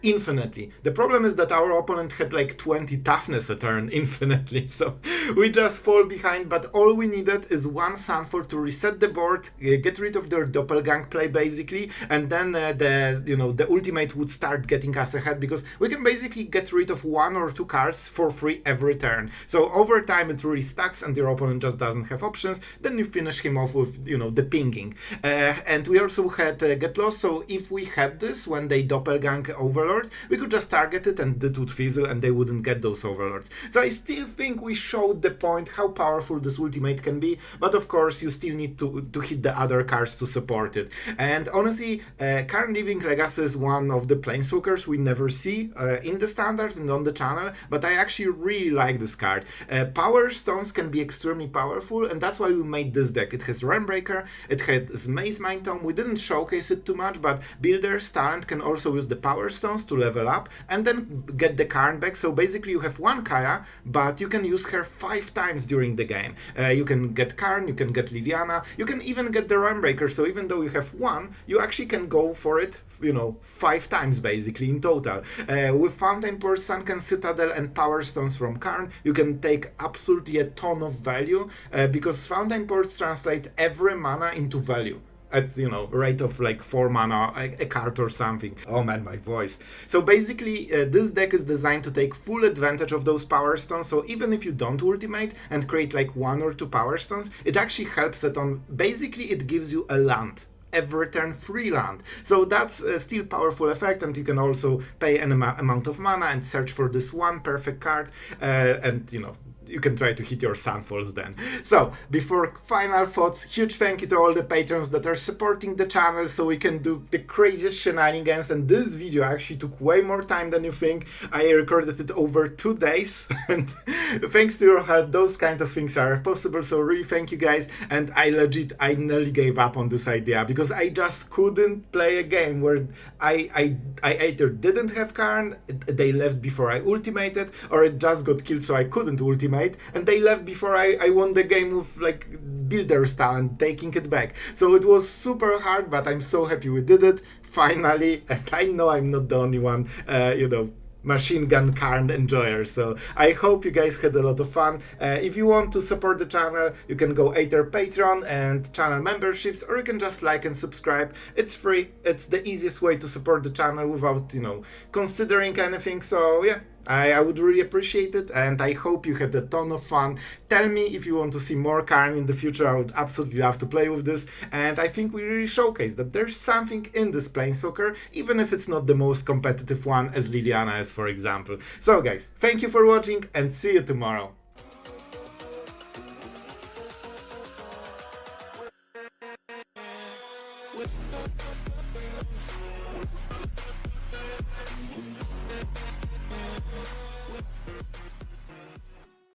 infinitely. The problem is that our opponent had like 20 toughness a turn infinitely, so we just fall behind, but all we needed is one Sunfall to reset the board, get rid of their doppelgang play basically, and then the ultimate would start getting us ahead, because we can basically get rid of 1 or 2 cards for free every turn. So over time it really stacks and your opponent just doesn't have options. Then you finish him off with, you know, the pinging. And we also had Get Lost, so if we had this when they doppelgang Overlord, we could just target it and it would fizzle and they wouldn't get those Overlords. So I still think we showed the point how powerful this ultimate can be, but of course you still need to hit the other cards to support it. And honestly, Karn Living Legacy is one of the planeswalkers we never see in the standard and on the channel, but I actually really like this card. Power Stones can be extremely powerful, and that's why we made this deck. It has Realmbreaker, it has Mazemind Tome. We didn't showcase it too much, but Builder's Talent can also use the Power Stones to level up and then get the Karn back. So basically you have one Kaya, but you can use her 5 times during the game. You can get Karn, you can get Liliana, you can even get the Realmbreaker. So even though you have one, you actually can go for it, you know, 5 times basically in total. With Fountainport, Sunken Citadel and Power Stones from Karn, you can take absolutely a ton of value, because Fountainports translate every mana into value at, you know, rate of like 4 mana a card or something. Oh man, my voice. So basically this deck is designed to take full advantage of those Power Stones, so even if you don't ultimate and create like 1 or 2 Power Stones, it actually helps it on, basically it gives you a land every turn, free land. So that's still powerful effect, and you can also pay an amount of mana and search for this one perfect card, and you know, you can try to hit your Sunfalls then. So, before final thoughts, huge thank you to all the patrons that are supporting the channel so we can do the craziest shenanigans, and this video actually took way more time than you think. I recorded it over 2 days, and thanks to your help, those kind of things are possible, so really thank you guys. And I nearly gave up on this idea, because I just couldn't play a game where I either didn't have Karn, they left before I ultimated, or it just got killed so I couldn't ultimate, and they left before I won the game with like Builder's Talent, taking it back. So it was super hard, but I'm so happy we did it finally, and I know I'm not the only one, you know, machine gun Karn enjoyer. So I hope you guys had a lot of fun. If you want to support the channel, you can go either Patreon and channel memberships, or you can just like and subscribe. It's free. It's the easiest way to support the channel without, you know, considering anything. So yeah, I would really appreciate it, and I hope you had a ton of fun. Tell me if you want to see more Karn in the future. I would absolutely love to play with this, and I think we really showcased that there's something in this Planeswalker, even if it's not the most competitive one as Liliana is, for example. So guys, thank you for watching, and see you tomorrow.